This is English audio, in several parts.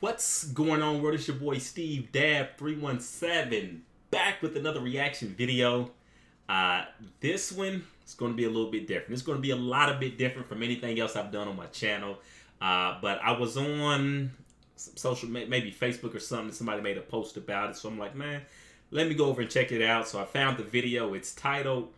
What's going on, world? It's your boy Steve Dab 317 back with another reaction video. This one is going to be a little bit different. It's going to be a bit different from anything else I've done on my channel. But I was on some social, maybe Facebook or something. Somebody made a post about it, so I'm like, man, let me go over and check it out. So I found the video. It's titled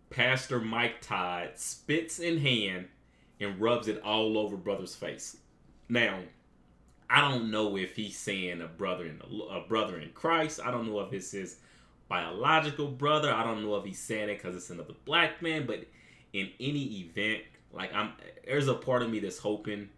"Pastor Mike Todd Spits in Hand and Rubs It All Over Brother's Face." Now, I don't know if he's saying a brother in Christ. I don't know if it's his biological brother. I don't know if he's saying it because it's another black man. But in any event, like there's a part of me that's hoping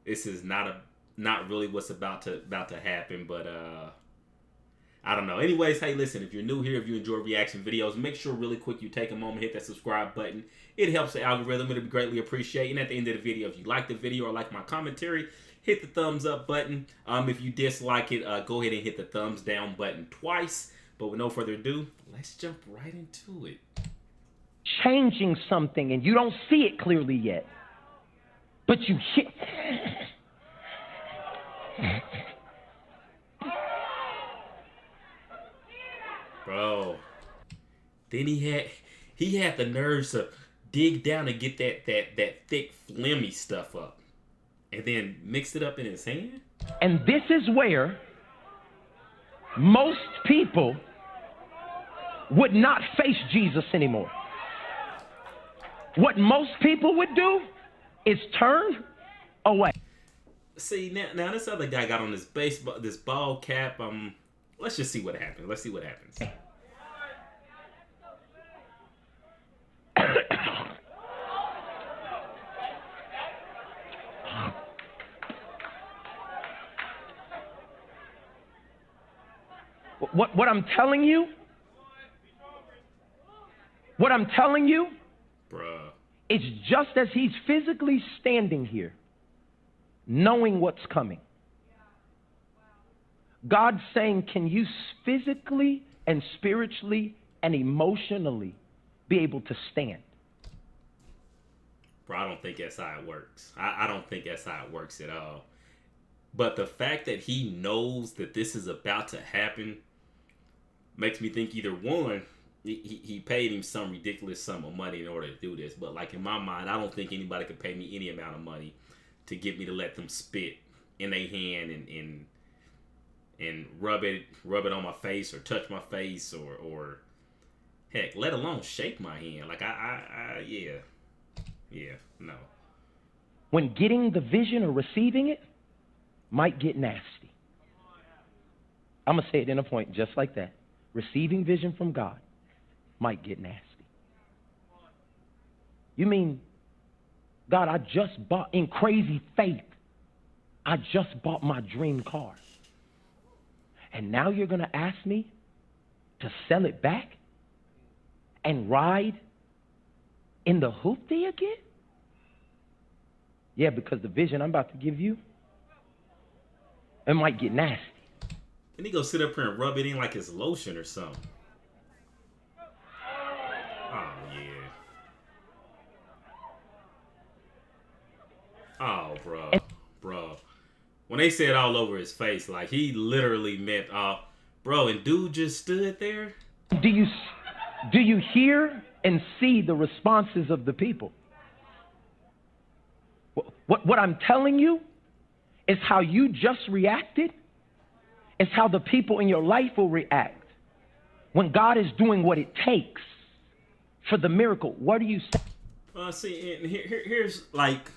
this is not really what's about to happen. But I don't know. Anyways, hey, listen, if you're new here, if you enjoy reaction videos, make sure really quick you take a moment, hit that subscribe button. It helps the algorithm. It'll be greatly appreciated. And at the end of the video, if you like the video or like my commentary, hit the thumbs up button. If you dislike it, go ahead and hit the thumbs down button twice. But with no further ado, let's jump right into it. Changing something and you don't see it clearly yet, but you hit. Bro, then he had the nerves to dig down and get that thick phlegmy stuff up, and then mixed it up in his hand. And this is where most people would not face Jesus anymore. What most people would do is turn away. See, now this other guy got on this ball cap. Let's just see what happens. Let's see what happens. What I'm telling you, bruh, it's just as he's physically standing here, knowing what's coming. God's saying, can you physically and spiritually and emotionally be able to stand? Bro, I don't think that's how it works. I don't think that's how it works at all. But the fact that he knows that this is about to happen makes me think either one, he paid him some ridiculous sum of money in order to do this. But like in my mind, I don't think anybody could pay me any amount of money to get me to let them spit in their hand and rub it on my face or touch my face or heck, let alone shake my hand. Like yeah, no. When getting the vision or receiving it might get nasty. I'm going to say it in a point just like that. Receiving vision from God might get nasty. You mean, God, I just bought, in crazy faith, I just bought my dream car. And now you're going to ask me to sell it back and ride in the hoopty again? Yeah, because the vision I'm about to give you, it might get nasty. And he go sit up here and rub it in like it's lotion or something. Oh, yeah. Oh, bro. When they said all over his face, like he literally meant, bro, and dude just stood there. Do you hear and see the responses of the people? What I'm telling you is how you just reacted is how the people in your life will react when God is doing what it takes for the miracle. What do you say? See, and here's like,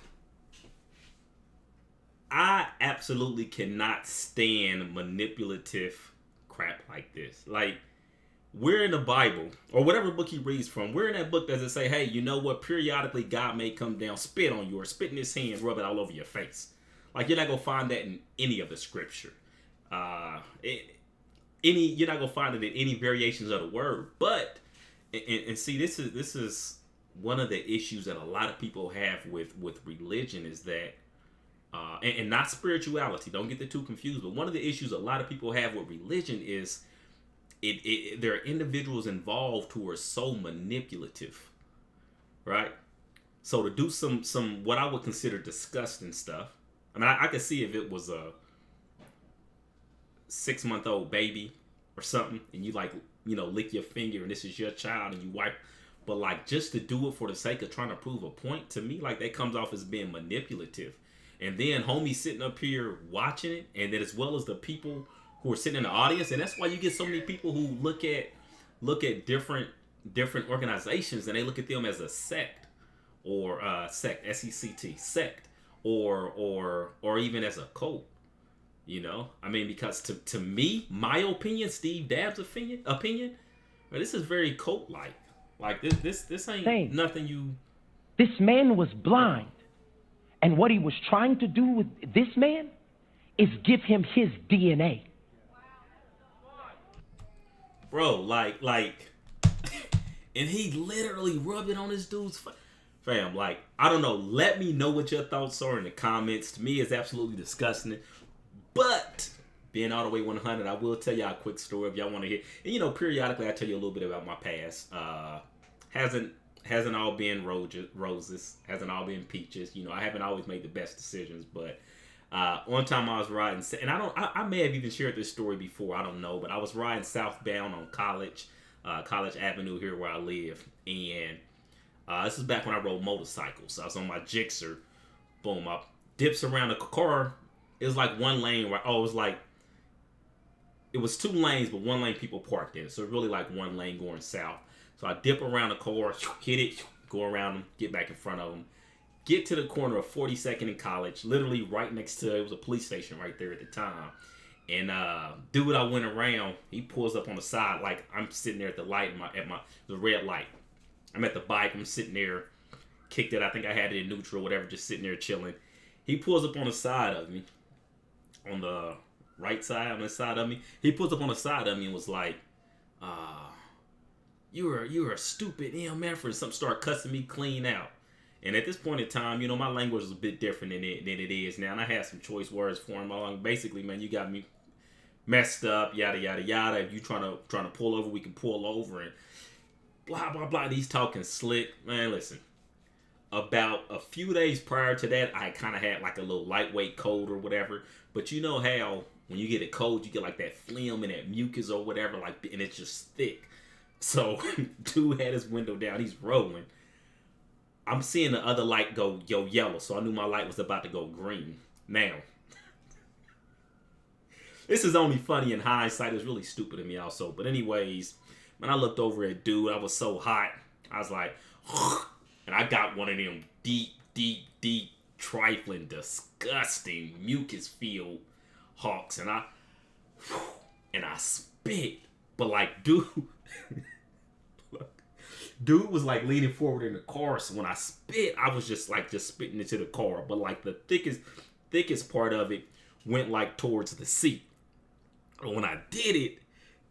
I absolutely cannot stand manipulative crap like this. Like, we're in the Bible, or whatever book he reads from, we're in that book that say, hey, you know what? Periodically, God may come down, spit on you, or spit in his hand, rub it all over your face. Like, you're not going to find that in any of the scripture. You're not going to find it in any variations of the word. But, and see, this is one of the issues that a lot of people have with religion is that, and not spirituality, don't get the two confused, but one of the issues a lot of people have with religion is there are individuals involved who are so manipulative, right? So to do some what I would consider disgusting stuff. I mean, I could see if it was 6-month-old baby or something, and you like, lick your finger and this is your child and you wipe. But like, just to do it for the sake of trying to prove a point, to me, like, that comes off as being manipulative. And then homie sitting up here watching it, and then as well as the people who are sitting in the audience, and that's why you get so many people who look at different organizations and they look at them as a sect, or sect, S-E-C-T, sect, or even as a cult. I mean, because to me, my opinion, Steve Dabb's opinion, this is very cult like. Like, this ain't nothing you... This man was blind. And what he was trying to do with this man is give him his DNA. Bro, like, and he literally rubbed it on this dude's face. Fam, like, I don't know. Let me know what your thoughts are in the comments. To me, it's absolutely disgusting. But... being all the way 100, I will tell y'all a quick story if y'all want to hear. And periodically I tell you a little bit about my past. Hasn't all been roses, hasn't all been peaches. I haven't always made the best decisions, but one time I was riding, and I may have even shared this story before, I don't know, but I was riding southbound on College Avenue here where I live, and this is back when I rode motorcycles. I was on my Gixxer. Boom, I dips around the car. It was like one lane where it was 2 lanes, but 1 lane people parked in. So really like 1 lane going south. So I dip around the car, hit it, go around them, get back in front of them. Get to the corner of 42nd and College, literally right next to, it was a police station right there at the time. And dude I went around, he pulls up on the side, like I'm sitting there at the light, the red light. I'm at the bike, I'm sitting there, kicked it, I think I had it in neutral, whatever, just sitting there chilling. He pulls up on the side of me, on the right side, on the side of me. He pulls up on the side of me and was like, you're a stupid man for something, start cussing me clean out. And at this point in time, my language is a bit different than it is now. And I had some choice words for him. Basically, man, you got me messed up, yada, yada, yada. If you trying to pull over, we can pull over, and blah, blah, blah. And he's talking slick. Man, listen. About a few days prior to that, I kind of had like a little lightweight cold or whatever. But you know how when you get a cold, you get like that phlegm and that mucus or whatever, and it's just thick. So, dude had his window down. He's rolling. I'm seeing the other light go yellow, so I knew my light was about to go green. Now, this is only funny in hindsight. It's really stupid of me also. But anyways, when I looked over at dude, I was so hot. I was like, and I got one of them deep, trifling, disgusting, mucus-filled hawks. And I spit. But like, dude was like leaning forward in the car, so when I spit, I was just spitting into the car. But like the thickest part of it went like towards the seat. But when I did it,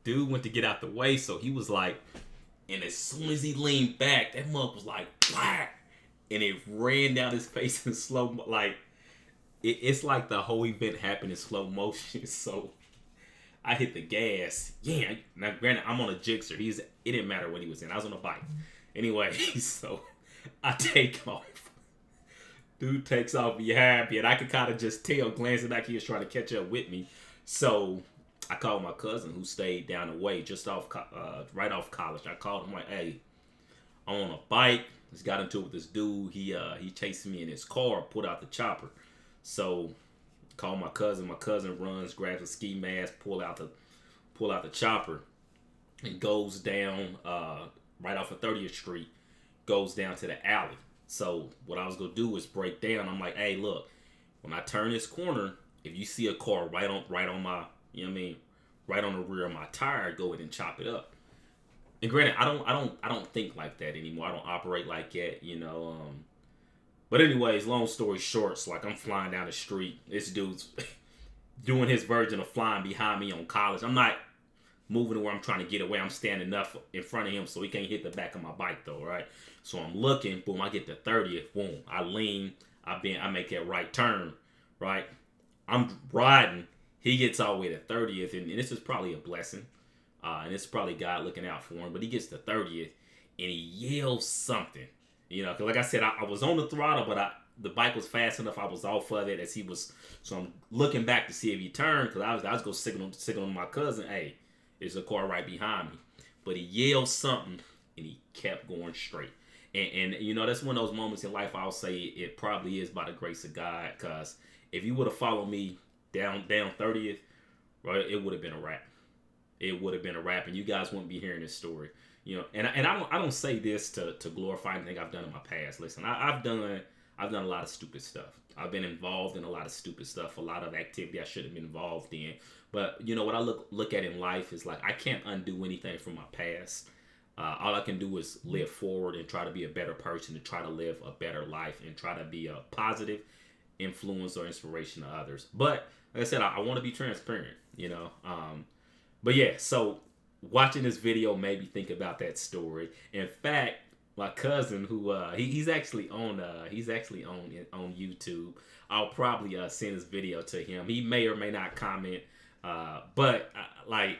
dude went to get out the way, so he was like, and as soon as he leaned back, that mug was like, black, and it ran down his face in slow, like it's like the whole event happened in slow motion. So I hit the gas. Yeah. Now, granted, I'm on a Gixxer. It didn't matter what he was in. I was on a bike. Anyway, so I take off. Dude takes off behind me, and I could kind of just tell, glancing back, he was trying to catch up with me. So I called my cousin who stayed down the way, just right off College. I called him like, hey, I'm on a bike. Just got into it with this dude. He chased me in his car, pulled out the chopper. So call my cousin. My cousin runs, grabs a ski mask, pull out the chopper, and goes down right off of 30th Street, goes down to the alley. So what I was gonna do is break down. I'm like, hey, look, when I turn this corner, if you see a car right on my, right on the rear of my tire, go ahead and chop it up. And granted, I don't think like that anymore. I don't operate like that, But anyways, long story short, so like I'm flying down the street. This dude's doing his version of flying behind me on College. I'm not moving to where I'm trying to get away. I'm standing up in front of him so he can't hit the back of my bike though, right? So I'm looking, boom, I get to 30th, boom. I lean, I make that right turn, right? I'm riding. He gets all the way to 30th, and this is probably a blessing. And it's probably God looking out for him. But he gets to 30th, and he yells something. Because like I said, I was on the throttle, but the bike was fast enough. I was off of it as he was. So I'm looking back to see if he turned because I was going to signal my cousin. Hey, there's a car right behind me. But he yelled something and he kept going straight. And you know, that's one of those moments in life I'll say it probably is by the grace of God. Because if you would have followed me down 30th, right, it would have been a wrap. It would have been a wrap, and you guys wouldn't be hearing this story. You know, and I don't say this to glorify anything I've done in my past. Listen, I've done a lot of stupid stuff. I've been involved in a lot of stupid stuff, a lot of activity I shouldn't have been involved in. But you know what I look at in life is like I can't undo anything from my past. All I can do is live forward and try to be a better person and try to live a better life and try to be a positive influence or inspiration to others. But like I said, I want to be transparent, you know. But yeah, so watching this video made me think about that story. In fact, my cousin, who he's actually on YouTube. I'll probably send this video to him. He may or may not comment, but like,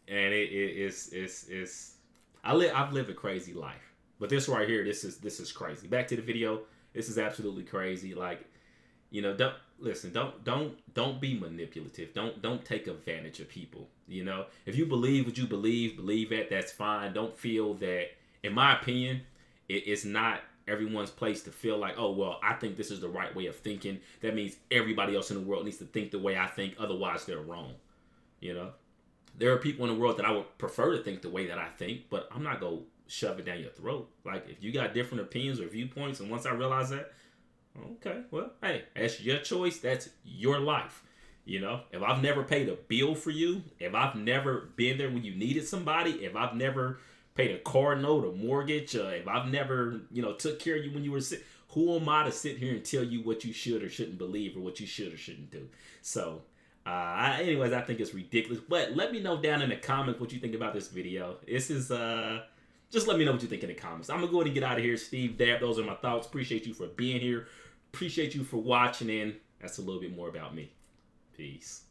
and it's I've lived a crazy life, but this right here, this is crazy. Back to the video. This is absolutely crazy. Like, you know, don't be manipulative. Don't take advantage of people. You know, if you believe what you believe it, that's fine. Don't feel that, in my opinion, it's not everyone's place to feel like, oh, well, I think this is the right way of thinking. That means everybody else in the world needs to think the way I think. Otherwise, they're wrong. You know, there are people in the world that I would prefer to think the way that I think, but I'm not going to shove it down your throat. Like, if you got different opinions or viewpoints, and once I realize that, okay, well, hey, that's your choice. That's your life. You know, if I've never paid a bill for you, if I've never been there when you needed somebody, if I've never paid a car note, a mortgage, if I've never, you know, took care of you when you were sick, who am I to sit here and tell you what you should or shouldn't believe or what you should or shouldn't do? So, anyways, I think it's ridiculous. But let me know down in the comments what you think about this video. This is, just let me know what you think in the comments. I'm going to go ahead and get out of here. Steve Dab, those are my thoughts. Appreciate you for being here. Appreciate you for watching, and that's a little bit more about me. Peace.